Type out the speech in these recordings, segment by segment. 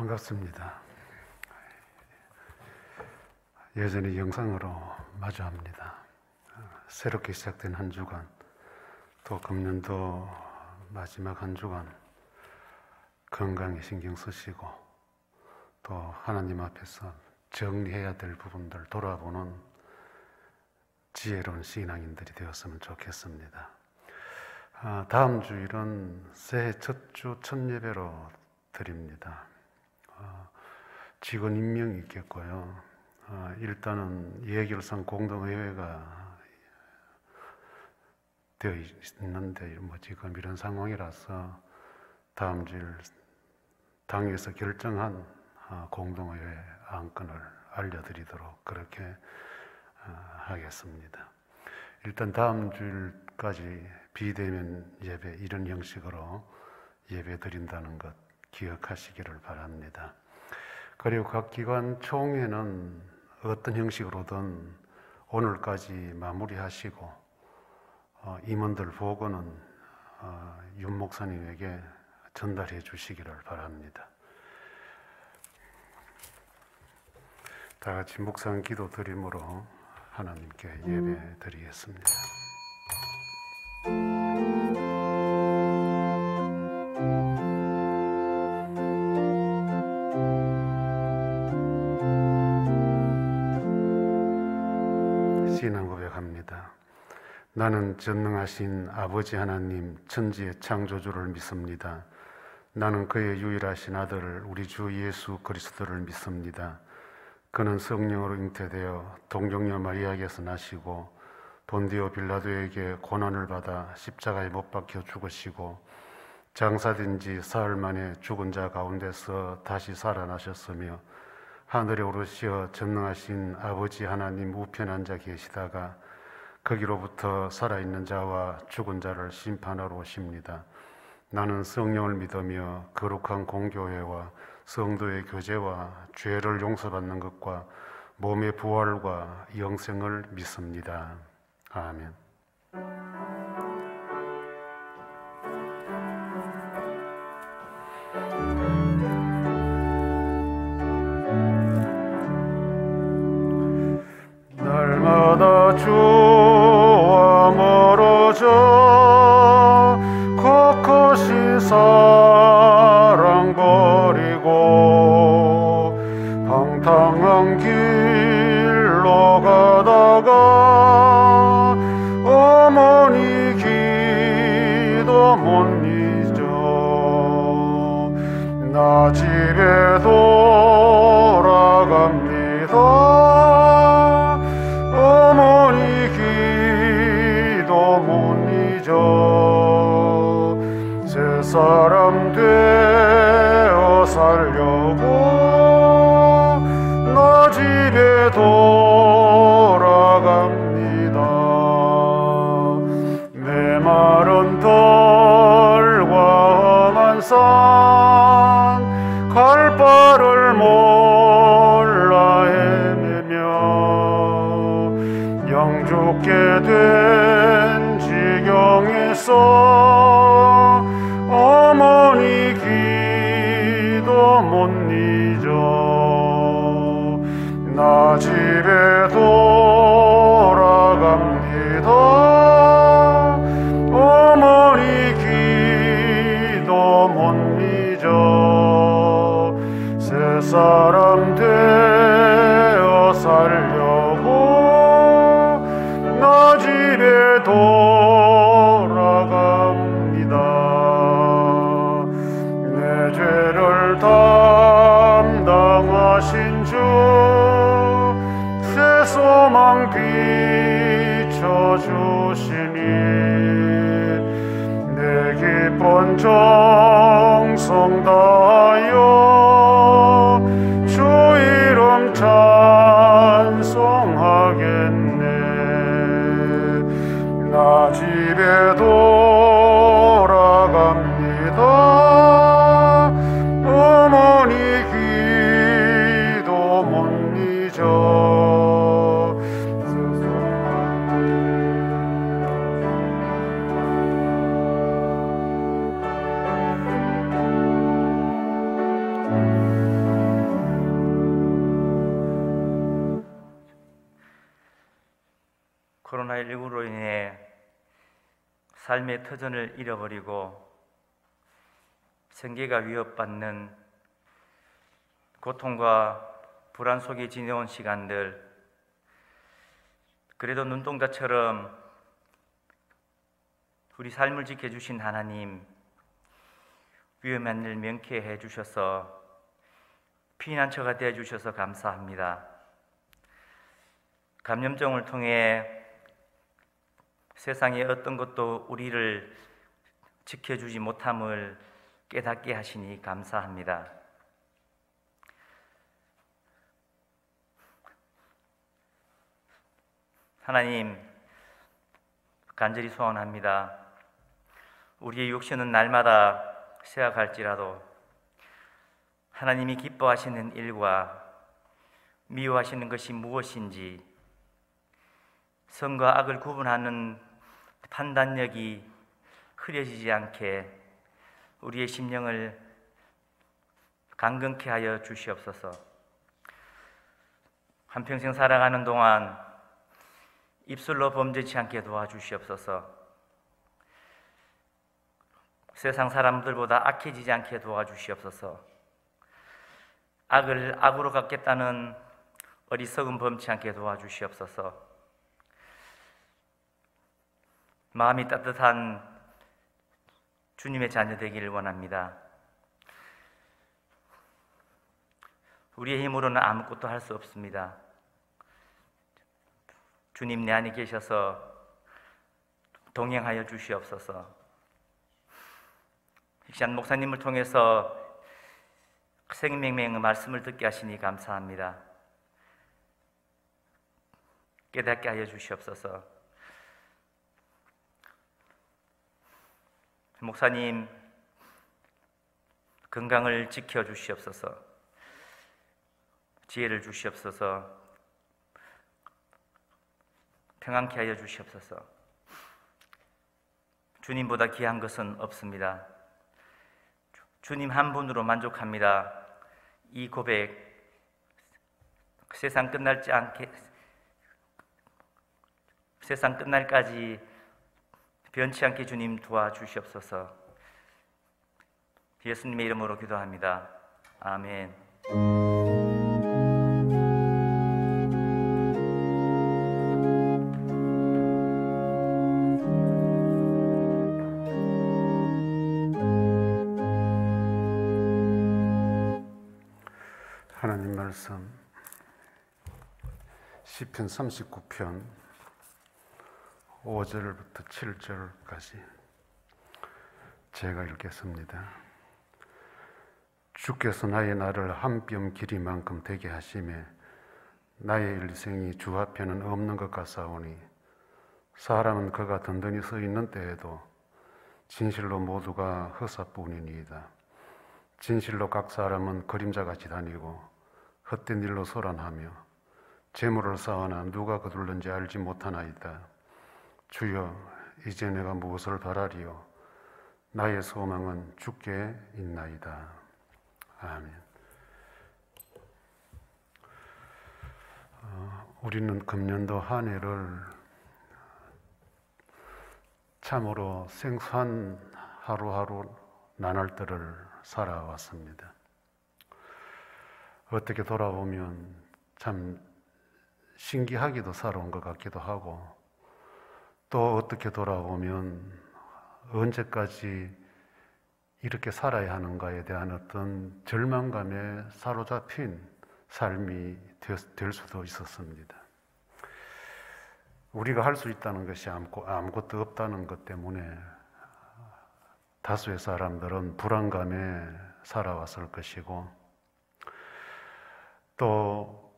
반갑습니다. 여전히 영상으로 마주합니다. 새롭게 시작된 한 주간, 또 금년도 마지막 한 주간 건강에 신경 쓰시고 또 하나님 앞에서 정리해야 될 부분들 돌아보는 지혜로운 신앙인들이 되었으면 좋겠습니다. 다음 주일은 새해 첫 주 첫 예배로 드립니다. 직원 임명이 있겠고요. 일단은 예결상 공동회의가 되어 있는데 지금 이런 상황이라서 다음 주일 당에서 결정한 공동회의 안건을 알려드리도록 그렇게 하겠습니다. 일단 다음 주일까지 비대면 예배 이런 형식으로 예배 드린다는 것 기억하시기를 바랍니다. 그리고 각 기관 총회는 어떤 형식으로든 오늘까지 마무리하시고 임원들 보고는 윤 목사님에게 전달해 주시기를 바랍니다. 다 같이 묵상 기도 드림으로 하나님께 예배 드리겠습니다. 신앙 고백합니다. 나는 전능하신 아버지 하나님 천지의 창조주를 믿습니다. 나는 그의 유일하신 아들 우리 주 예수 그리스도를 믿습니다. 그는 성령으로 잉태되어 동정녀 마리아에게서 나시고 본디오 빌라도에게 고난을 받아 십자가에 못 박혀 죽으시고 장사된 지 사흘 만에 죽은 자 가운데서 다시 살아나셨으며 하늘에 오르시어 전능하신 아버지 하나님 우편에 앉아 계시다가 거기로부터 살아있는 자와 죽은 자를 심판하러 오십니다. 나는 성령을 믿으며 거룩한 공교회와 성도의 교제와 죄를 용서받는 것과 몸의 부활과 영생을 믿습니다. 아멘. 날마다 주와 멀어져 꼿꼿이 사랑 버리고 방탕한 길로 가다가 어머니 기도 못 잊어 나 집에 돌아갑니다. 어머니 기도 못 잊어 새 사람 되어 살려고 나 집에 돌아갑니다. 메마른 들과 험한 산 갈 바를 몰라 헤매며 영죽게 된 지경에서 어머니 기도 못 잊어 나 집에 돌아갑니다. 어머니 기도 못 잊어 새 사람 되어 살려고 나 집에 돌아갑니다. 내 죄를 담당하신 주 새 소망 비춰주시니 내 기쁜 정성 다하여 주 이름 찬송하겠네. 나 집에 돌아갑니다. 어머니 기도 못 잊어 코로나19로 인해 삶의 터전을 잃어버리고 생계가 위협받는 고통과 불안 속에 지내온 시간들, 그래도 눈동자처럼 우리 삶을 지켜주신 하나님, 위험한 일 명쾌해 주셔서 피난처가 되어 주셔서 감사합니다. 감염증을 통해 세상의 어떤 것도 우리를 지켜주지 못함을 깨닫게 하시니 감사합니다. 하나님, 간절히 소원합니다. 우리의 육신은 날마다 쇠약할지라도 하나님이 기뻐하시는 일과 미워하시는 것이 무엇인지 선과 악을 구분하는 판단력이 흐려지지 않게 우리의 심령을 강건케 하여 주시옵소서. 한평생 살아가는 동안 입술로 범죄치 않게 도와주시옵소서. 세상 사람들보다 악해지지 않게 도와주시옵소서. 악을 악으로 갚겠다는 어리석음 범치 않게 도와주시옵소서. 마음이 따뜻한 주님의 자녀 되기를 원합니다. 우리의 힘으로는 아무것도 할 수 없습니다. 주님 내 안에 계셔서 동행하여 주시옵소서. 릭시안 목사님을 통해서 생명의 말씀을 듣게 하시니 감사합니다. 깨닫게 하여 주시옵소서. 목사님 건강을 지켜 주시옵소서. 지혜를 주시옵소서. 평안케 하여 주시옵소서. 주님보다 귀한 것은 없습니다. 주님 한 분으로 만족합니다. 이 고백 세상 끝날까지 변치 않게 주님 도와주시옵소서. 예수님의 이름으로 기도합니다. 아멘. 하나님 말씀 시편 39편 5절부터 7절까지 제가 읽겠습니다. 주께서 나의 날을 한 뼘 길이만큼 되게 하시매 나의 일생이 주 앞에는 없는 것 같사오니 사람은 그가 든든히 서 있는 때에도 진실로 모두가 허사뿐이니이다. 진실로 각 사람은 그림자같이 다니고 헛된 일로 소란하며 재물을 쌓아나 누가 거둘는지 알지 못하나이다. 주여, 이제 내가 무엇을 바라리요? 나의 소망은 주께 있나이다. 아멘. 우리는 금년도 한 해를 참으로 생소한 하루하루 나날들을 살아왔습니다. 어떻게 돌아보면 참 신기하게도 살아온 것 같기도 하고, 또 어떻게 돌아보면 언제까지 이렇게 살아야 하는가에 대한 어떤 절망감에 사로잡힌 삶이 될 수도 있었습니다. 우리가 할 수 있다는 것이 아무것도 없다는 것 때문에 다수의 사람들은 불안감에 살아왔을 것이고, 또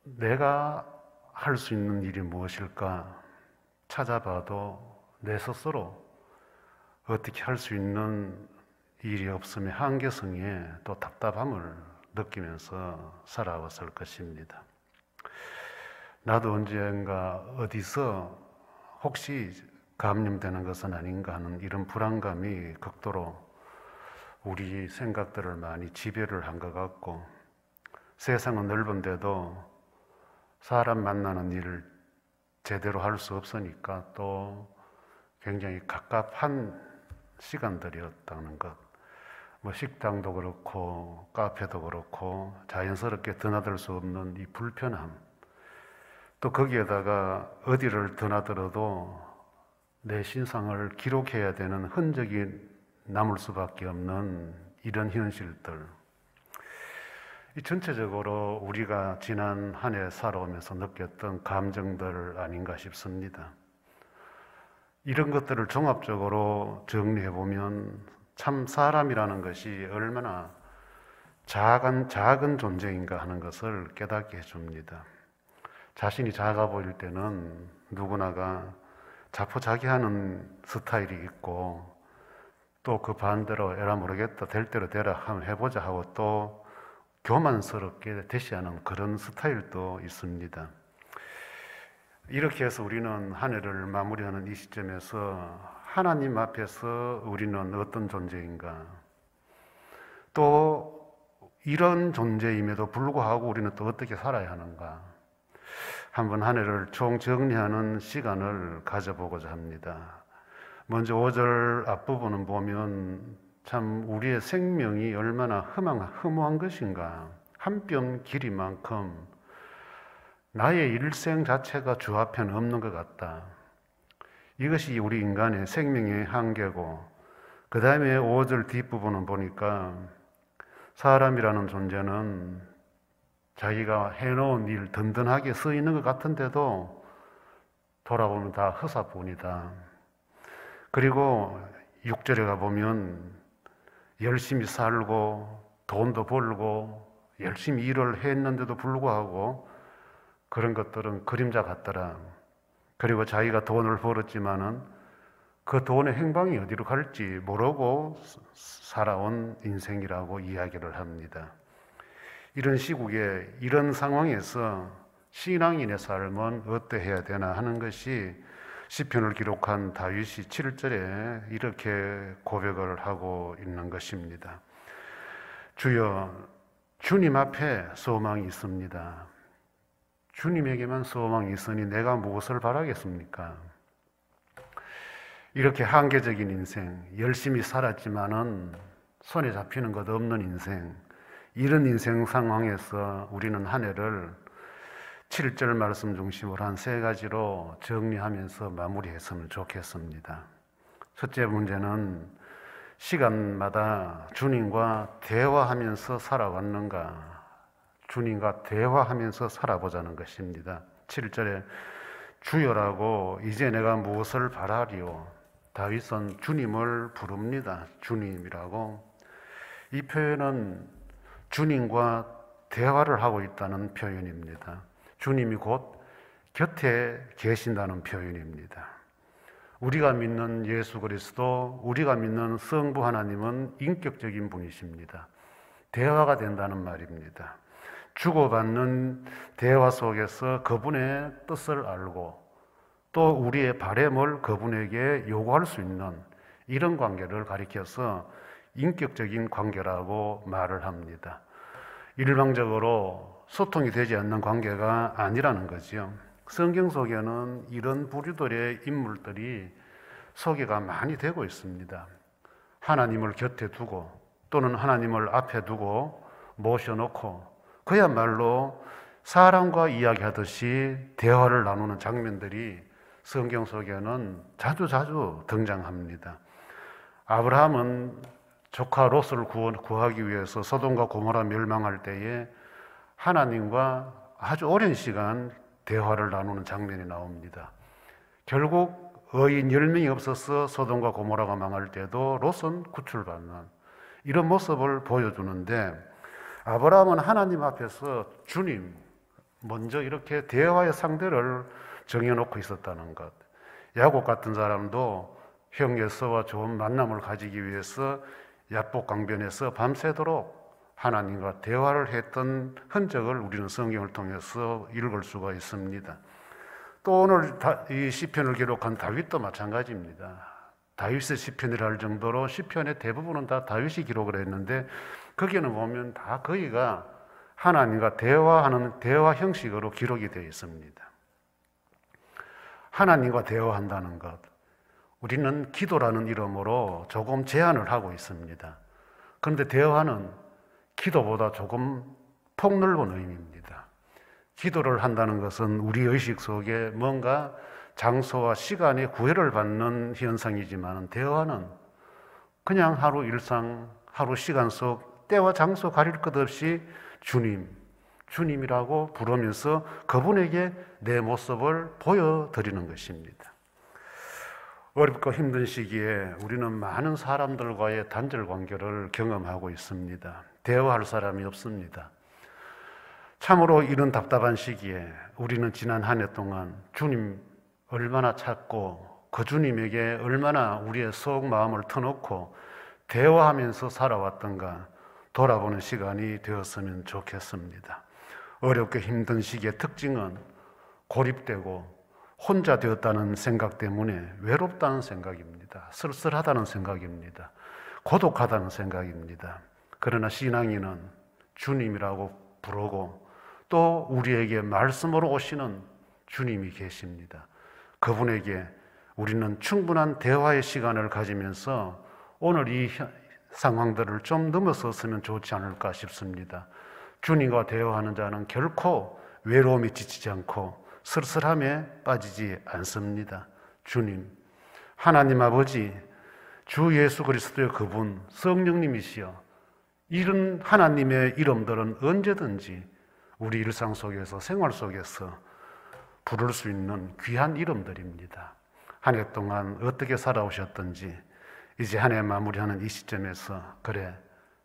내가 할 수 있는 일이 무엇일까 찾아봐도 내 스스로 어떻게 할 수 있는 일이 없음의 한계성에 또 답답함을 느끼면서 살아왔을 것입니다. 나도 언젠가 어디서 혹시 감염되는 것은 아닌가 하는 이런 불안감이 극도로 우리 생각들을 많이 지배를 한 것 같고, 세상은 넓은데도 사람 만나는 일 제대로 할 수 없으니까 또 굉장히 갑갑한 시간들이었다는 것. 뭐 식당도 그렇고 카페도 그렇고 자연스럽게 드나들 수 없는 이 불편함. 또 거기에다가 어디를 드나들어도 내 신상을 기록해야 되는 흔적이 남을 수밖에 없는 이런 현실들. 이 전체적으로 우리가 지난 한 해 살아오면서 느꼈던 감정들 아닌가 싶습니다. 이런 것들을 종합적으로 정리해보면 참 사람이라는 것이 얼마나 작은 존재인가 하는 것을 깨닫게 해줍니다. 자신이 작아 보일 때는 누구나가 자포자기하는 스타일이 있고 또 그 반대로 에라 모르겠다 될 대로 되라 한번 해보자 하고 또 교만스럽게 대시하는 그런 스타일도 있습니다. 이렇게 해서 우리는 한 해를 마무리하는 이 시점에서 하나님 앞에서 우리는 어떤 존재인가, 또 이런 존재임에도 불구하고 우리는 또 어떻게 살아야 하는가, 한번 한 해를 총정리하는 시간을 가져보고자 합니다. 먼저 5절 앞부분을 보면 참 우리의 생명이 얼마나 허무한 것인가, 한 뼘 길이만큼 나의 일생 자체가 주 앞에는 없는 것 같다. 이것이 우리 인간의 생명의 한계고, 그 다음에 5절 뒷부분을 보니까 사람이라는 존재는 자기가 해놓은 일 든든하게 서 있는 것 같은데도 돌아보면 다 허사뿐이다. 그리고 6절에 가보면 열심히 살고 돈도 벌고 열심히 일을 했는데도 불구하고 그런 것들은 그림자 같더라. 그리고 자기가 돈을 벌었지만은 그 돈의 행방이 어디로 갈지 모르고 살아온 인생이라고 이야기를 합니다. 이런 시국에, 이런 상황에서 신앙인의 삶은 어떠해야 되나 하는 것이 시편을 기록한 다윗이 7절에 이렇게 고백을 하고 있는 것입니다. 주여, 주님 앞에 소망이 있습니다. 주님에게만 소망이 있으니 내가 무엇을 바라겠습니까? 이렇게 한계적인 인생, 열심히 살았지만은 손에 잡히는 것 없는 인생, 이런 인생 상황에서 우리는 한 해를 7절 말씀 중심으로 한 3가지로 정리하면서 마무리했으면 좋겠습니다. 첫째 문제는 시간마다 주님과 대화하면서 살아왔는가, 주님과 대화하면서 살아보자는 것입니다. 7절에 주여라고 이제 내가 무엇을 바라리요? 다윗은 주님을 부릅니다. 주님이라고. 이 표현은 주님과 대화를 하고 있다는 표현입니다. 주님이 곧 곁에 계신다는 표현입니다. 우리가 믿는 예수 그리스도, 우리가 믿는 성부 하나님은 인격적인 분이십니다. 대화가 된다는 말입니다. 주고받는 대화 속에서 그분의 뜻을 알고 또 우리의 바램을 그분에게 요구할 수 있는 이런 관계를 가리켜서 인격적인 관계라고 말을 합니다. 일방적으로 소통이 되지 않는 관계가 아니라는 거죠. 성경 속에는 이런 부류들의 인물들이 소개가 많이 되고 있습니다. 하나님을 곁에 두고 또는 하나님을 앞에 두고 모셔놓고 그야말로 사람과 이야기하듯이 대화를 나누는 장면들이 성경 속에는 자주 등장합니다. 아브라함은 조카 롯을 구하기 위해서 소돔과 고모라 멸망할 때에 하나님과 아주 오랜 시간 대화를 나누는 장면이 나옵니다. 결국 의인 10명이 없어서 소돔과 고모라가 망할 때도 롯은 구출받는 이런 모습을 보여주는데, 아브라함은 하나님 앞에서 주님 먼저 이렇게 대화의 상대를 정해놓고 있었다는 것. 야곱 같은 사람도 형 에서와 좋은 만남을 가지기 위해서 야복 강변에서 밤새도록 하나님과 대화를 했던 흔적을 우리는 성경을 통해서 읽을 수가 있습니다. 또 오늘 이 시편을 기록한 다윗도 마찬가지입니다. 다윗의 시편이라 할 정도로 시편의 대부분은 다 다윗이 기록을 했는데 거기는 보면 다 거기가 하나님과 대화하는 대화 형식으로 기록이 되어 있습니다. 하나님과 대화한다는 것, 우리는 기도라는 이름으로 조금 제한을 하고 있습니다. 그런데 대화는 기도보다 조금 폭넓은 의미입니다. 기도를 한다는 것은 우리 의식 속에 뭔가 장소와 시간의 구애를 받는 현상이지만, 대화는 그냥 하루 일상, 하루 시간 속 때와 장소 가릴 것 없이 주님이라고 부르면서 그분에게 내 모습을 보여드리는 것입니다. 어렵고 힘든 시기에 우리는 많은 사람들과의 단절 관계를 경험하고 있습니다. 대화할 사람이 없습니다. 참으로 이런 답답한 시기에 우리는 지난 한 해 동안 주님 얼마나 찾고 그 주님에게 얼마나 우리의 속 마음을 터놓고 대화하면서 살아왔던가 돌아보는 시간이 되었으면 좋겠습니다. 어렵게 힘든 시기의 특징은 고립되고 혼자 되었다는 생각 때문에 외롭다는 생각입니다. 쓸쓸하다는 생각입니다. 고독하다는 생각입니다. 그러나 신앙인은 주님이라고 부르고 또 우리에게 말씀으로 오시는 주님이 계십니다. 그분에게 우리는 충분한 대화의 시간을 가지면서 오늘 이 상황들을 좀 넘어섰으면 좋지 않을까 싶습니다. 주님과 대화하는 자는 결코 외로움에 지치지 않고 쓸쓸함에 빠지지 않습니다. 주님, 하나님 아버지, 주 예수 그리스도의 그분, 성령님이시여, 이런 하나님의 이름들은 언제든지 우리 일상 속에서, 생활 속에서 부를 수 있는 귀한 이름들입니다. 한 해 동안 어떻게 살아오셨던지 이제 한 해 마무리하는 이 시점에서 그래,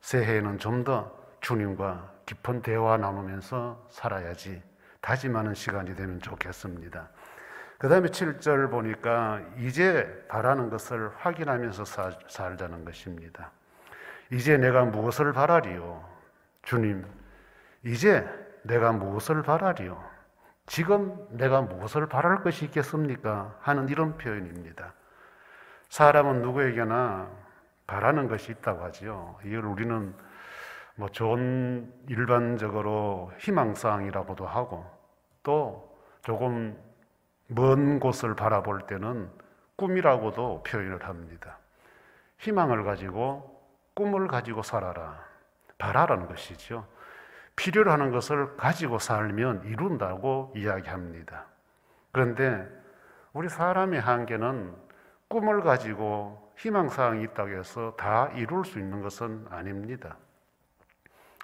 새해에는 좀 더 주님과 깊은 대화 나누면서 살아야지 다짐하는 시간이 되면 좋겠습니다. 그 다음에 7절 보니까 이제 바라는 것을 확인하면서 살자는 것입니다. 이제 내가 무엇을 바라리요? 주님, 이제 내가 무엇을 바라리요? 지금 내가 무엇을 바랄 것이 있겠습니까? 하는 이런 표현입니다. 사람은 누구에게나 바라는 것이 있다고 하죠. 이걸 우리는 좋은 일반적으로 희망사항이라고도 하고 또 조금 먼 곳을 바라볼 때는 꿈이라고도 표현을 합니다. 희망을 가지고 꿈을 가지고 살아라, 바라라는 것이죠. 필요로 하는 것을 가지고 살면 이룬다고 이야기합니다. 그런데 우리 사람의 한계는 꿈을 가지고 희망사항이 있다고 해서 다 이룰 수 있는 것은 아닙니다.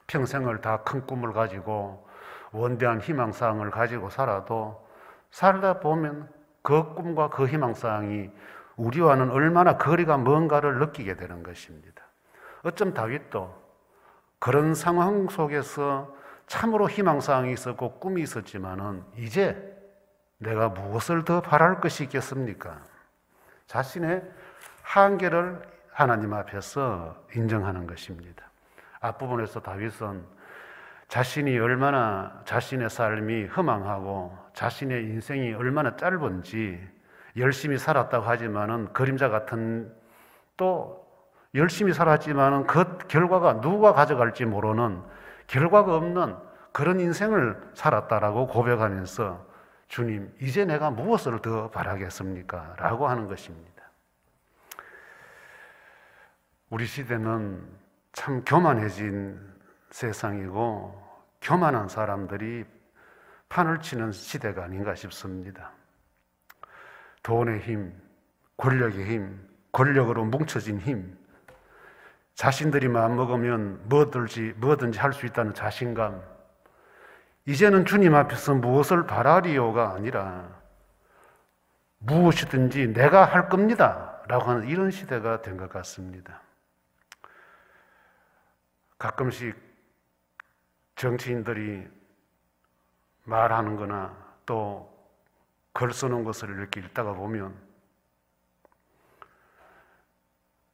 평생을 다 큰 꿈을 가지고 원대한 희망사항을 가지고 살아도 살다 보면 그 꿈과 그 희망사항이 우리와는 얼마나 거리가 먼가를 느끼게 되는 것입니다. 어쩜 다윗도 그런 상황 속에서 참으로 희망사항이 있었고 꿈이 있었지만은 이제 내가 무엇을 더 바랄 것이 있겠습니까? 자신의 한계를 하나님 앞에서 인정하는 것입니다. 앞부분에서 다윗은 자신이 얼마나 자신의 삶이 허망하고 자신의 인생이 얼마나 짧은지 열심히 살았다고 하지만은 그림자 같은, 또 열심히 살았지만은 그 결과가 누가 가져갈지 모르는, 결과가 없는 그런 인생을 살았다라고 고백하면서 주님, 이제 내가 무엇을 더 바라겠습니까? 라고 하는 것입니다. 우리 시대는 참 교만해진 세상이고 교만한 사람들이 판을 치는 시대가 아닌가 싶습니다. 돈의 힘, 권력의 힘, 권력으로 뭉쳐진 힘, 자신들이 마음먹으면 뭐든지 할 수 있다는 자신감, 이제는 주님 앞에서 무엇을 바라리요가 아니라 무엇이든지 내가 할 겁니다 라고 하는 이런 시대가 된 것 같습니다. 가끔씩 정치인들이 말하는 거나 또 글 쓰는 것을 이렇게 읽다가 보면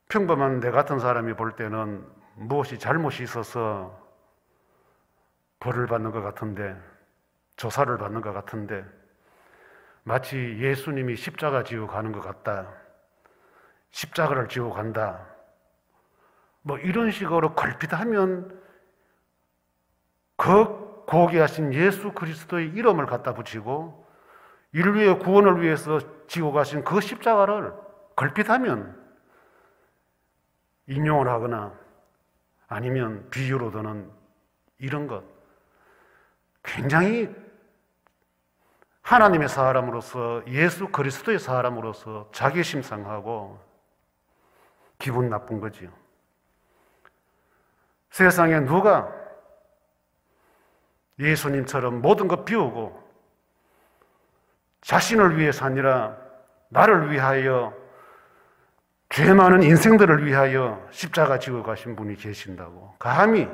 평범한 내 같은 사람이 볼 때는 무엇이 잘못이 있어서 벌을 받는 것 같은데, 조사를 받는 것 같은데, 마치 예수님이 십자가 지고 가는 것 같다, 십자가를 지고 간다, 이런 식으로 걸핏하면 그 고귀하신 예수 그리스도의 이름을 갖다 붙이고 인류의 구원을 위해서 지고 가신 그 십자가를 걸핏하면 인용을 하거나 아니면 비유로 드는 이런 것, 굉장히 하나님의 사람으로서, 예수 그리스도의 사람으로서 자기심상하고 기분 나쁜 거지요. 세상에 누가 예수님처럼 모든 것 비우고 자신을 위해서 아니라 나를 위하여, 죄 많은 인생들을 위하여 십자가 지고 가신 분이 계신다고 감히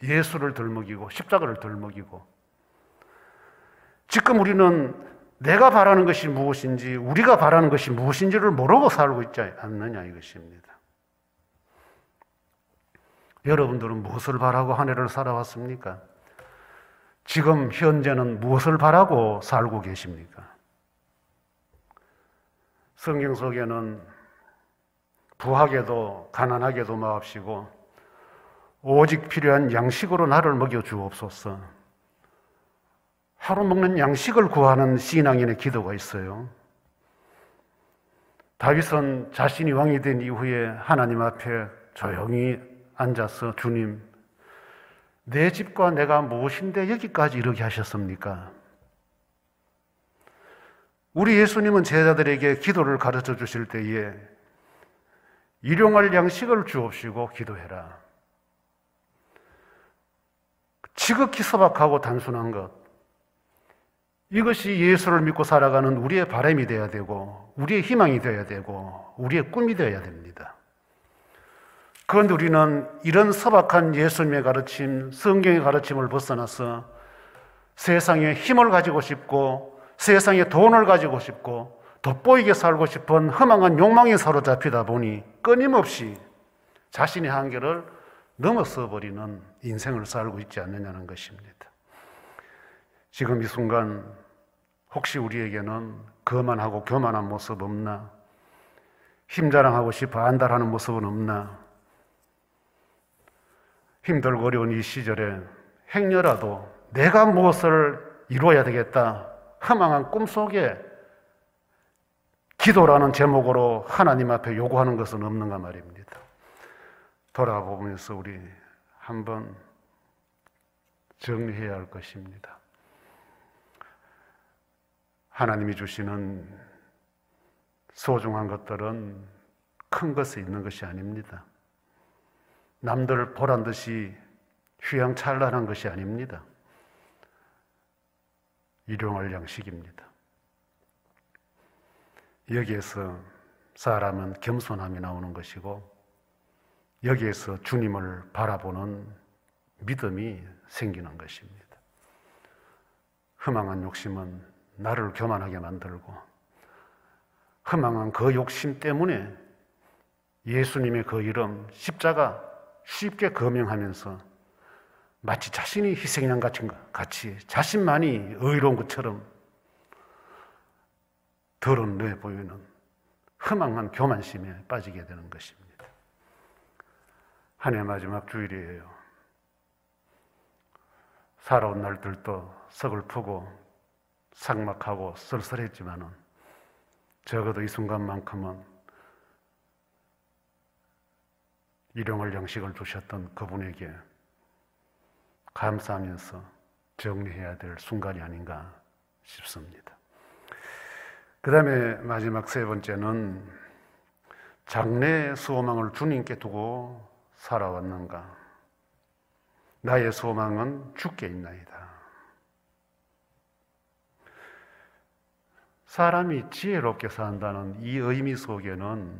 예수를 덜먹이고 십자가를 덜먹이고, 지금 우리는 내가 바라는 것이 무엇인지, 우리가 바라는 것이 무엇인지를 모르고 살고 있지 않느냐 이것입니다. 여러분들은 무엇을 바라고 한 해를 살아왔습니까? 지금 현재는 무엇을 바라고 살고 계십니까? 성경 속에는 부하게도 가난하게도 마옵시고 오직 필요한 양식으로 나를 먹여 주옵소서, 하루 먹는 양식을 구하는 신앙인의 기도가 있어요. 다윗은 자신이 왕이 된 이후에 하나님 앞에 조용히 앉아서, 주님, 내 집과 내가 무엇인데 여기까지 이르게 하셨습니까? 우리 예수님은 제자들에게 기도를 가르쳐 주실 때에 일용할 양식을 주옵시고 기도해라. 지극히 소박하고 단순한 것, 이것이 예수를 믿고 살아가는 우리의 바람이 되어야 되고 우리의 희망이 되어야 되고 우리의 꿈이 되어야 됩니다. 그런데 우리는 이런 소박한 예수님의 가르침, 성경의 가르침을 벗어나서 세상에 힘을 가지고 싶고 세상에 돈을 가지고 싶고 돋보이게 살고 싶은 허망한 욕망에 사로잡히다 보니 끊임없이 자신의 한계를 넘어서 버리는 인생을 살고 있지 않느냐는 것입니다. 지금 이 순간 혹시 우리에게는 거만하고 교만한 모습 없나? 힘자랑하고 싶어 안달하는 모습은 없나? 힘들고 어려운 이 시절에 행여라도 내가 무엇을 이루어야 되겠다, 허망한 꿈속에 기도라는 제목으로 하나님 앞에 요구하는 것은 없는가 말입니다. 돌아보면서 우리 한번 정리해야 할 것입니다. 하나님이 주시는 소중한 것들은 큰 것에 있는 것이 아닙니다. 남들 보란 듯이 휘황찬란한 것이 아닙니다. 일용할 양식입니다. 여기에서 사람은 겸손함이 나오는 것이고 여기에서 주님을 바라보는 믿음이 생기는 것입니다. 허망한 욕심은 나를 교만하게 만들고 허망한 그 욕심 때문에 예수님의 그 이름 십자가 쉽게 거명하면서 마치 자신이 희생양 같이 자신만이 의로운 것처럼 드러내 보이는 허망한 교만심에 빠지게 되는 것입니다. 한 해 마지막 주일이에요. 살아온 날들도 서글프고 삭막하고 쓸쓸했지만은 적어도 이 순간만큼은 일용할 양식을 주셨던 그분에게 감사하면서 정리해야 될 순간이 아닌가 싶습니다. 그 다음에 마지막 세 번째는 장래의 소망을 주님께 두고 살아왔는가? 나의 소망은 주께 있나이다. 사람이 지혜롭게 산다는 이 의미 속에는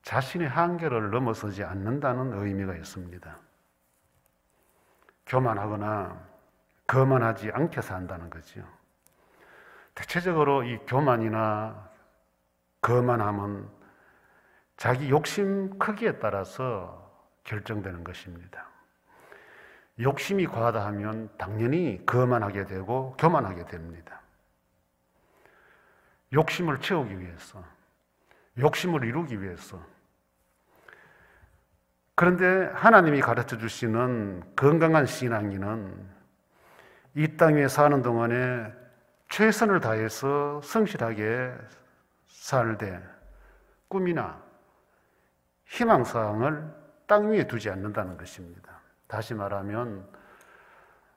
자신의 한계를 넘어서지 않는다는 의미가 있습니다. 교만하거나 거만하지 않게 산다는 거죠. 대체적으로 이 교만이나 거만함은 자기 욕심 크기에 따라서 결정되는 것입니다. 욕심이 과다하면 당연히 거만하게 되고 교만하게 됩니다. 욕심을 채우기 위해서, 욕심을 이루기 위해서. 그런데 하나님이 가르쳐 주시는 건강한 신앙인은 이 땅에 사는 동안에 최선을 다해서 성실하게 살되 꿈이나 희망사항을 땅 위에 두지 않는다는 것입니다. 다시 말하면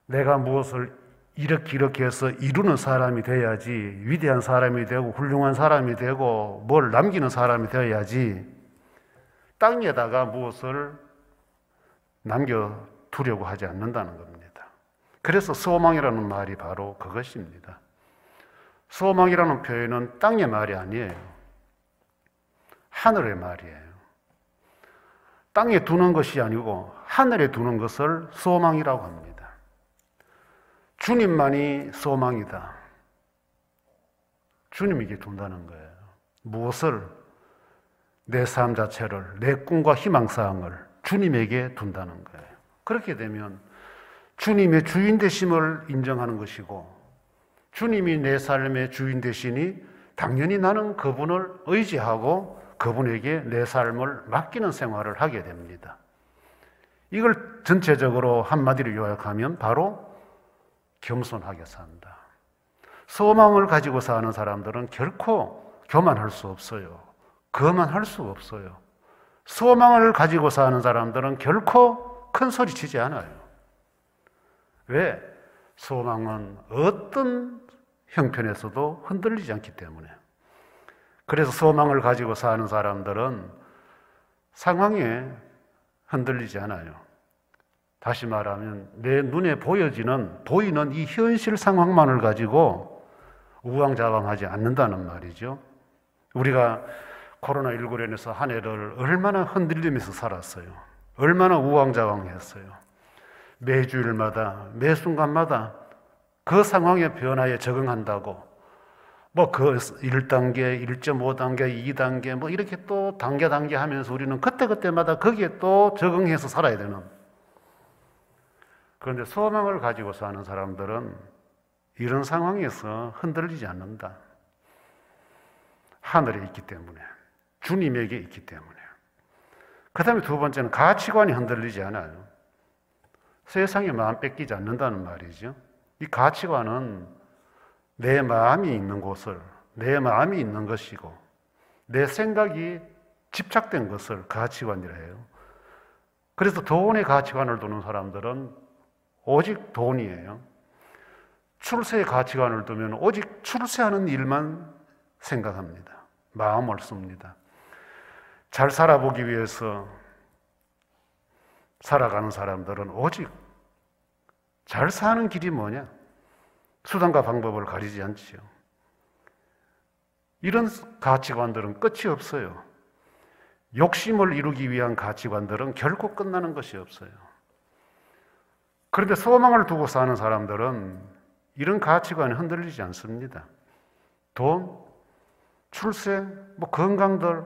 내가 무엇을 이렇게 해서 이루는 사람이 돼야지, 위대한 사람이 되고 훌륭한 사람이 되고 뭘 남기는 사람이 되어야지 땅 위에다가 무엇을 남겨두려고 하지 않는다는 겁니다. 그래서 소망이라는 말이 바로 그것입니다. 소망이라는 표현은 땅의 말이 아니에요. 하늘의 말이에요. 땅에 두는 것이 아니고 하늘에 두는 것을 소망이라고 합니다. 주님만이 소망이다. 주님에게 둔다는 거예요. 무엇을? 내 삶 자체를, 내 꿈과 희망사항을 주님에게 둔다는 거예요. 그렇게 되면 주님의 주인 되심을 인정하는 것이고, 주님이 내 삶의 주인 되시니 당연히 나는 그분을 의지하고 그분에게 내 삶을 맡기는 생활을 하게 됩니다. 이걸 전체적으로 한마디로 요약하면 바로 겸손하게 산다. 소망을 가지고 사는 사람들은 결코 교만할 수 없어요. 거만할 수 없어요. 소망을 가지고 사는 사람들은 결코 큰 소리 치지 않아요. 왜? 소망은 어떤 형편에서도 흔들리지 않기 때문에. 그래서 소망을 가지고 사는 사람들은 상황에 흔들리지 않아요. 다시 말하면 내 눈에 보이는 이 현실 상황만을 가지고 우왕좌왕하지 않는다는 말이죠. 우리가 코로나19로 인해서 한 해를 얼마나 흔들리면서 살았어요. 얼마나 우왕좌왕했어요. 매주일마다, 매 순간마다 그 상황의 변화에 적응한다고 그 1단계, 1.5단계, 2단계 이렇게 또 단계 하면서 우리는 그때마다 거기에 또 적응해서 살아야 되는. 그런데 소망을 가지고 사는 사람들은 이런 상황에서 흔들리지 않는다. 하늘에 있기 때문에, 주님에게 있기 때문에. 그 다음에 두 번째는 가치관이 흔들리지 않아요. 세상에 마음 뺏기지 않는다는 말이죠. 이 가치관은 내 마음이 있는 곳을, 내 마음이 있는 것이고 내 생각이 집착된 것을 가치관이라 해요. 그래서 돈의 가치관을 두는 사람들은 오직 돈이에요. 출세의 가치관을 두면 오직 출세하는 일만 생각합니다. 마음을 씁니다. 잘 살아보기 위해서 살아가는 사람들은 오직 잘 사는 길이 뭐냐? 수단과 방법을 가리지 않지요. 이런 가치관들은 끝이 없어요. 욕심을 이루기 위한 가치관들은 결코 끝나는 것이 없어요. 그런데 소망을 두고 사는 사람들은 이런 가치관이 흔들리지 않습니다. 돈, 출세, 건강들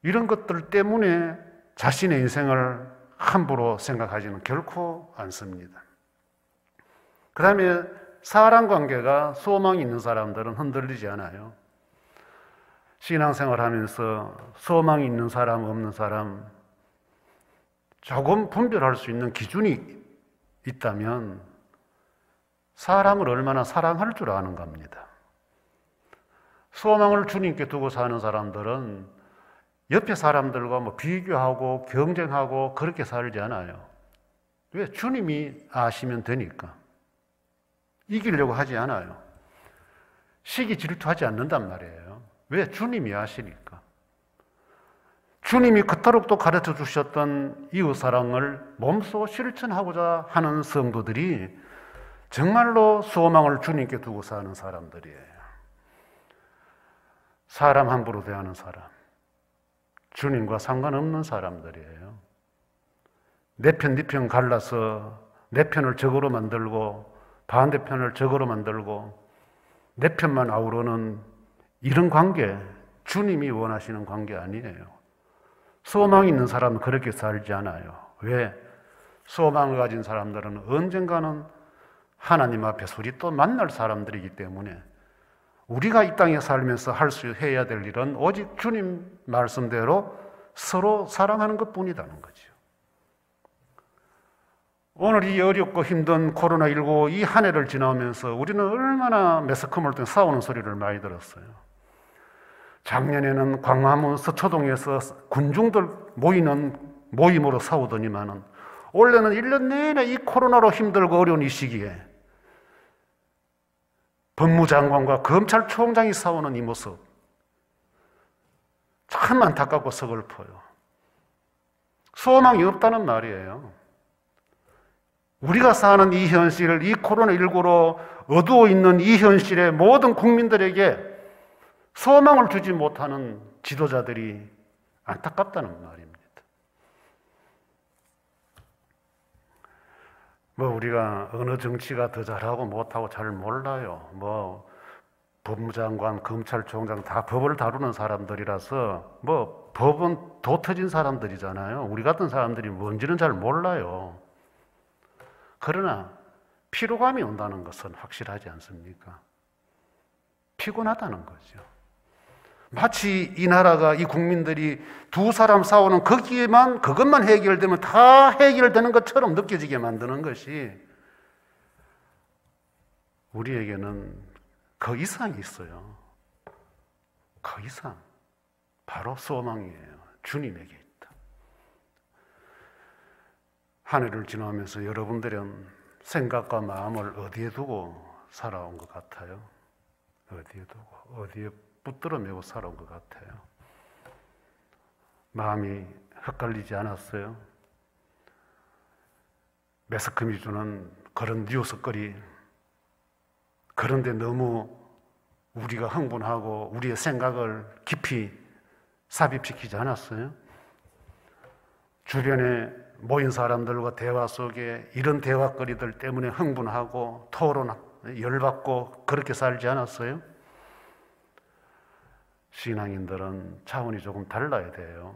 이런 것들 때문에 자신의 인생을 함부로 생각하지는 결코 않습니다. 그 다음에 사람 관계가 소망이 있는 사람들은 흔들리지 않아요. 신앙생활 하면서 소망이 있는 사람, 없는 사람 조금 분별할 수 있는 기준이 있다면 사람을 얼마나 사랑할 줄 아는 겁니다. 소망을 주님께 두고 사는 사람들은 옆에 사람들과 비교하고 경쟁하고 그렇게 살지 않아요. 왜? 주님이 아시면 되니까. 이기려고 하지 않아요. 시기 질투하지 않는단 말이에요. 왜? 주님이 아시니까. 주님이 그토록 또 가르쳐 주셨던 이웃사랑을 몸소 실천하고자 하는 성도들이 정말로 소망을 주님께 두고 사는 사람들이에요. 사람 함부로 대하는 사람, 주님과 상관없는 사람들이에요. 내 편, 네 편 갈라서 내 편을 적으로 만들고 반대편을 적으로 만들고 내 편만 아우르는 이런 관계, 주님이 원하시는 관계 아니에요. 소망이 있는 사람은 그렇게 살지 않아요. 왜? 소망을 가진 사람들은 언젠가는 하나님 앞에서 우리 또 만날 사람들이기 때문에 우리가 이 땅에 살면서 해야 될 일은 오직 주님 말씀대로 서로 사랑하는 것뿐이라는 거죠. 오늘 이 어렵고 힘든 코로나19 이 한 해를 지나오면서 우리는 얼마나 매스컴을 통해 싸우는 소리를 많이 들었어요. 작년에는 광화문 서초동에서 군중들 모이는 모임으로 싸우더니만은 올해는 1년 내내 이 코로나로 힘들고 어려운 이 시기에 법무장관과 검찰총장이 싸우는 이 모습 참 안타깝고 서글퍼요. 소망이 없다는 말이에요. 우리가 사는 이 현실, 이 코로나19로 어두워 있는 이 현실에 모든 국민들에게 소망을 주지 못하는 지도자들이 안타깝다는 말입니다. 우리가 어느 정치가 더 잘하고 못하고 잘 몰라요. 법무장관, 검찰총장 다 법을 다루는 사람들이라서 법은 도 터진 사람들이잖아요. 우리 같은 사람들이 뭔지는 잘 몰라요. 그러나 피로감이 온다는 것은 확실하지 않습니까? 피곤하다는 거죠. 마치 이 나라가, 이 국민들이 두 사람 싸우는 그것만 해결되면 다 해결되는 것처럼 느껴지게 만드는 것이 우리에게는 그 이상이 있어요. 그 이상. 바로 소망이에요. 주님에게 있다. 한 해를 지나면서 여러분들은 생각과 마음을 어디에 두고 살아온 것 같아요? 어디에 두고, 어디에 붙들어 매고 살아온 것 같아요? 마음이 헷갈리지 않았어요? 매스컴이 주는 그런 뉴스거리, 그런데 너무 우리가 흥분하고 우리의 생각을 깊이 삽입시키지 않았어요? 주변에 모인 사람들과 대화 속에 이런 대화거리들 때문에 흥분하고 토론, 열받고 그렇게 살지 않았어요? 신앙인들은 차원이 조금 달라야 돼요.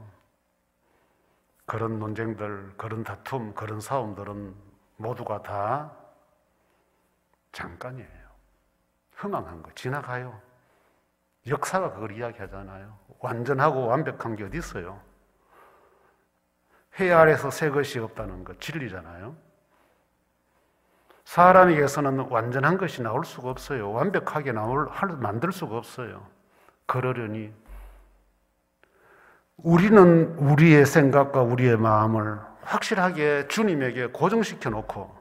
그런 논쟁들, 그런 다툼, 그런 싸움들은 모두가 다 잠깐이에요. 허망한 거, 지나가요. 역사가 그걸 이야기하잖아요. 완전하고 완벽한 게 어디 있어요? 해 아래서 새 것이 없다는 것, 진리잖아요. 사람에게서는 완전한 것이 나올 수가 없어요. 완벽하게 만들 수가 없어요. 그러려니 우리는 우리의 생각과 우리의 마음을 확실하게 주님에게 고정시켜 놓고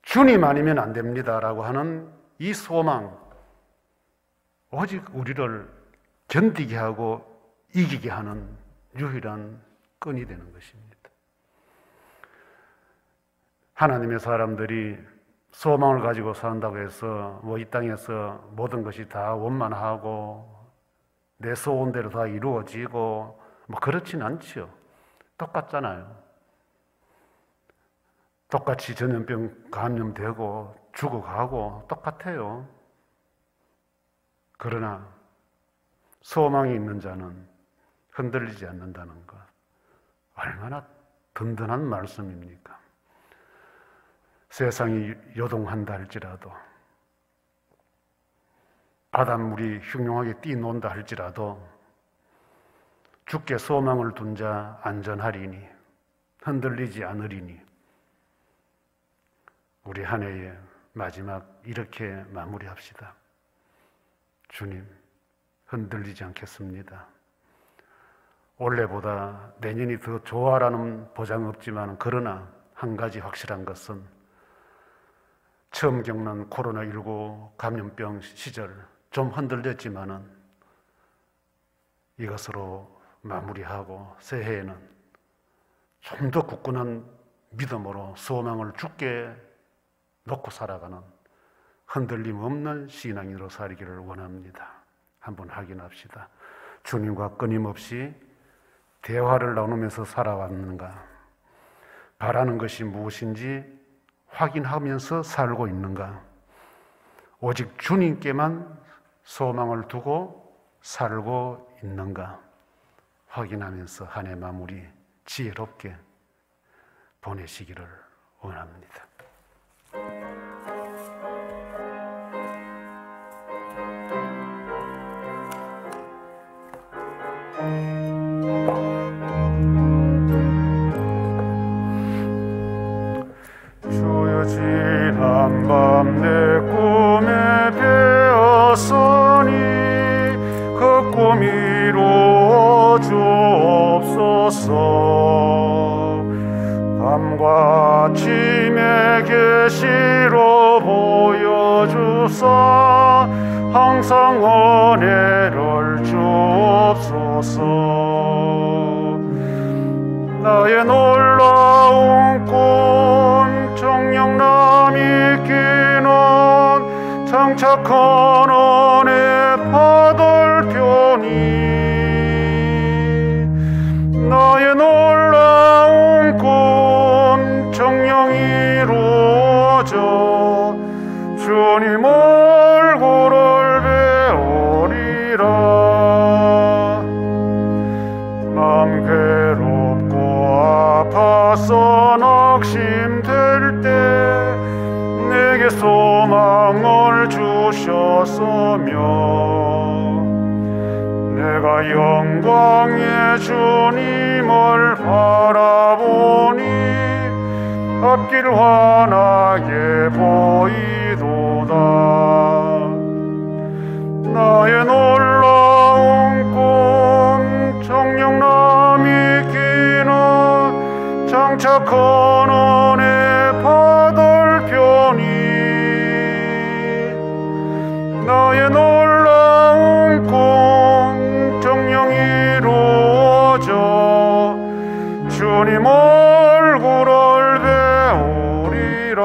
주님 아니면 안 됩니다라고 하는 이 소망, 오직 우리를 견디게 하고 이기게 하는 유일한 끈이 되는 것입니다. 하나님의 사람들이 소망을 가지고 산다고 해서 이 땅에서 모든 것이 다 원만하고 내 소원대로 다 이루어지고 그렇진 않죠. 똑같잖아요. 똑같이 전염병 감염되고 죽어가고 똑같아요. 그러나 소망이 있는 자는 흔들리지 않는다는 것, 얼마나 든든한 말씀입니까? 세상이 요동한다 할지라도, 바닷물이 흉흉하게 뛰논다 할지라도 주께 소망을 둔 자 안전하리니 흔들리지 않으리니. 우리 한 해의 마지막 이렇게 마무리합시다. 주님, 흔들리지 않겠습니다. 올해보다 내년이 더 좋아라는 보장은 없지만 그러나 한 가지 확실한 것은 처음 겪는 코로나19 감염병 시절 좀 흔들렸지만은 이것으로 마무리하고 새해에는 좀 더 굳건한 믿음으로 소망을 주께 놓고 살아가는 흔들림 없는 신앙인으로 살기를 원합니다. 한번 확인합시다. 주님과 끊임없이 대화를 나누면서 살아왔는가? 바라는 것이 무엇인지 확인하면서 살고 있는가? 오직 주님께만 소망을 두고 살고 있는가? 확인하면서 한 해 마무리 지혜롭게 보내시기를 원합니다. 지난밤 내 꿈에 배었으니 그 꿈 이루어 주옵소서. 밤과 아침에 계시로 보여주사 항상 은혜를 주옵소서. 나의 놀라운 꿈 정령남이 끼는 장착한 은혜 파돌편이 나의 놀라운 꿈 정령 이루어져 주님 얼굴을 배우리라. 마음 괴롭고 아파서 낙심될 때 내게 소망을 주셨으며 내가 영광의 주님을 바라보니 앞길 환하게 보이도다. 나의 놀라운 꿈 정령남이 끼는 장착한 은혜 파돌편이 나의 놀라운 꿈 정령 이루어져 주님 얼굴을 배우리라.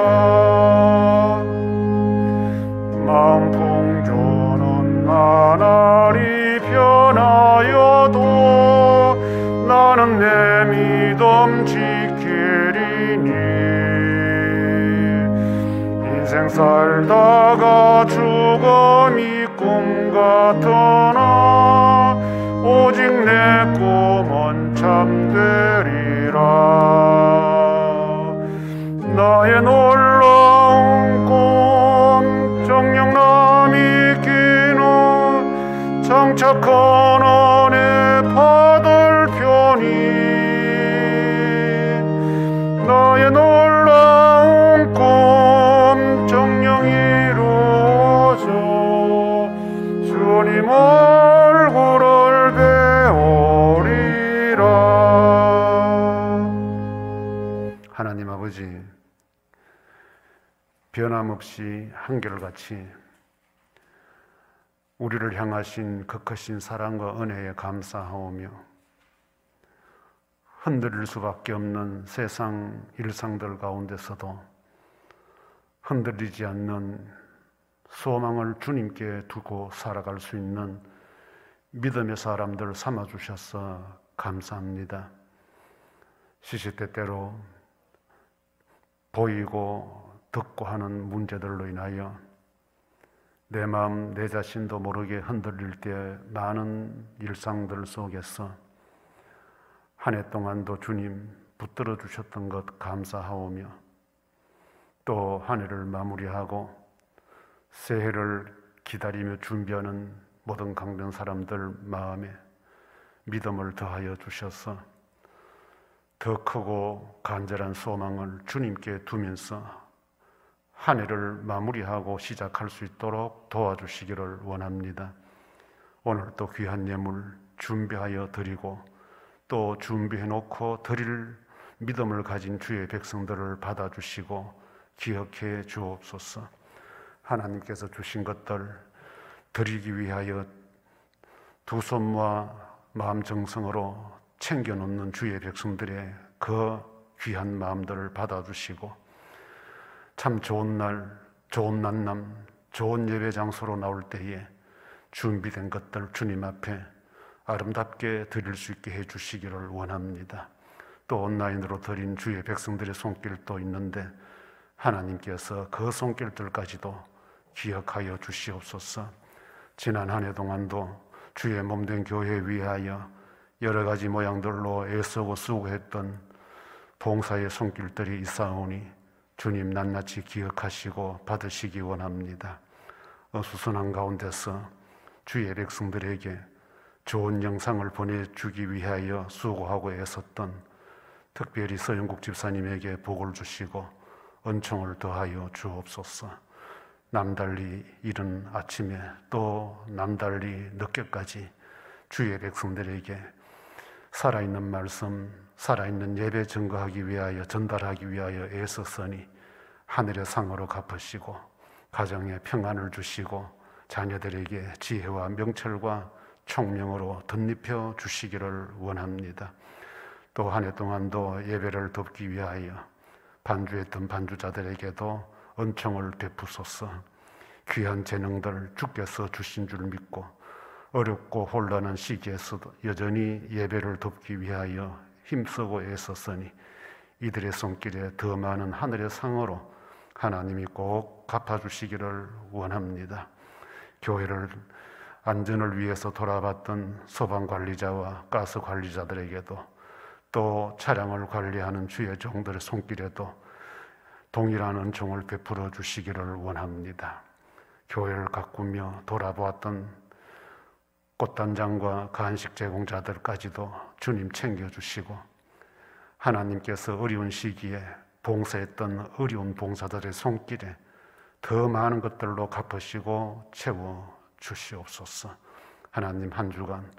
마음 풍조는 나날이 변하여도 나는 내 믿음 지키리니 인생 살다가 죽음이 꿈 같으나 오직 내 꿈은 참되리라. 나의 놀라운 꿈 정령남이 끼는 장착한 은혜 파돌편이 나의 놀라운 꿈 정령 이루어져 주님 얼굴을 배우리라. 하나님 아버지, 변함없이 한결같이 우리를 향하신 그 크신 사랑과 은혜에 감사하오며 흔들릴 수밖에 없는 세상 일상들 가운데서도 흔들리지 않는 소망을 주님께 두고 살아갈 수 있는 믿음의 사람들 삼아주셔서 감사합니다. 시시때때로 보이고 듣고 하는 문제들로 인하여 내 마음 내 자신도 모르게 흔들릴 때 많은 일상들 속에서 한 해 동안도 주님 붙들어 주셨던 것 감사하오며 또 한 해를 마무리하고 새해를 기다리며 준비하는 모든 강변 사람들 마음에 믿음을 더하여 주셔서 더 크고 간절한 소망을 주님께 두면서 한 해를 마무리하고 시작할 수 있도록 도와주시기를 원합니다. 오늘 또 귀한 예물 준비하여 드리고 또 준비해 놓고 드릴 믿음을 가진 주의 백성들을 받아주시고 기억해 주옵소서. 하나님께서 주신 것들 드리기 위하여 두 손과 마음 정성으로 챙겨놓는 주의 백성들의 그 귀한 마음들을 받아주시고 참 좋은 날, 좋은 만남, 좋은 예배 장소로 나올 때에 준비된 것들 주님 앞에 아름답게 드릴 수 있게 해주시기를 원합니다. 또 온라인으로 드린 주의 백성들의 손길도 있는데 하나님께서 그 손길들까지도 기억하여 주시옵소서. 지난 한 해 동안도 주의 몸된 교회 위하여 여러 가지 모양들로 애쓰고 수고했던 봉사의 손길들이 있사오니 주님 낱낱이 기억하시고 받으시기 원합니다. 어수선한 가운데서 주의 백성들에게 좋은 영상을 보내주기 위하여 수고하고 애썼던 특별히 서영국 집사님에게 복을 주시고 은총을 더하여 주옵소서. 남달리 이른 아침에 또 남달리 늦게까지 주의 백성들에게 살아있는 말씀, 살아있는 예배 증거하기 위하여, 전달하기 위하여 애썼으니 하늘의 상으로 갚으시고 가정에 평안을 주시고 자녀들에게 지혜와 명철과 총명으로 덧입혀 주시기를 원합니다. 또 한 해 동안도 예배를 돕기 위하여 반주했던 반주자들에게도 은총을 베푸소서. 귀한 재능들 주께서 주신 줄 믿고 어렵고 혼란한 시기에서도 여전히 예배를 돕기 위하여 힘쓰고 애썼으니 이들의 손길에 더 많은 하늘의 상으로 하나님이 꼭 갚아주시기를 원합니다. 교회를 안전을 위해서 돌아봤던 소방관리자와 가스관리자들에게도 또 차량을 관리하는 주의 종들의 손길에도 동일한 은총을 베풀어 주시기를 원합니다. 교회를 가꾸며 돌아보았던 꽃단장과 간식 제공자들까지도 주님 챙겨주시고 하나님께서 어려운 시기에 봉사했던 어려운 봉사들의 손길에 더 많은 것들로 갚으시고 채워주시옵소서. 하나님, 한 주간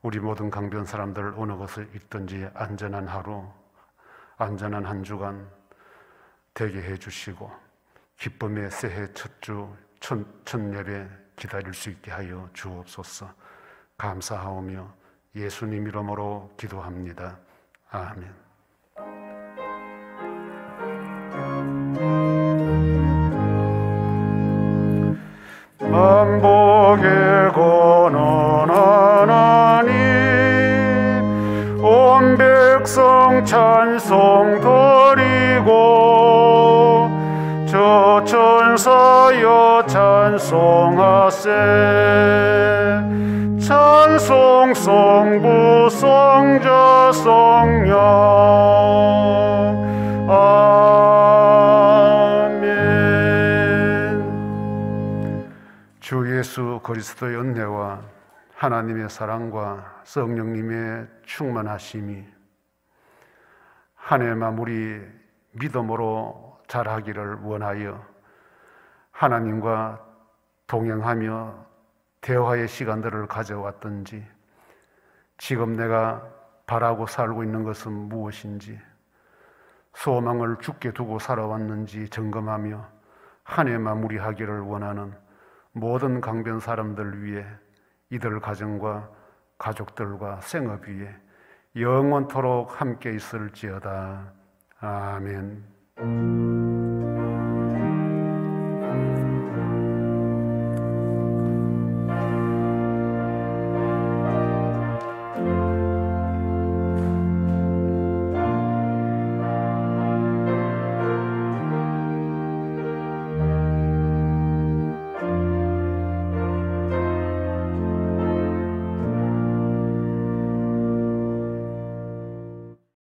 우리 모든 강변 사람들 어느 곳에 있든지 안전한 하루, 안전한 한 주간 되게 해주시고 기쁨의 새해 첫 주, 첫 예배 기다릴 수 있게 하여 주옵소서. 감사하오며 예수님 이름으로 기도합니다. 아멘. 만복의 권한 하나님, 온 백성 찬송 드리고 저 천사여 찬송하세. 찬송 성부 성자 성령 아멘. 주 예수 그리스도의 은혜와 하나님의 사랑과 성령님의 충만하심이 한 해 마무리 믿음으로 잘하기를 원하여 하나님과 동행하며 대화의 시간들을 가져왔던지, 지금 내가 바라고 살고 있는 것은 무엇인지, 소망을 죽게 두고 살아왔는지 점검하며 한 해 마무리하기를 원하는 모든 강변 사람들 위해, 이들 가정과 가족들과 생업 위에 영원토록 함께 있을지어다. 아멘.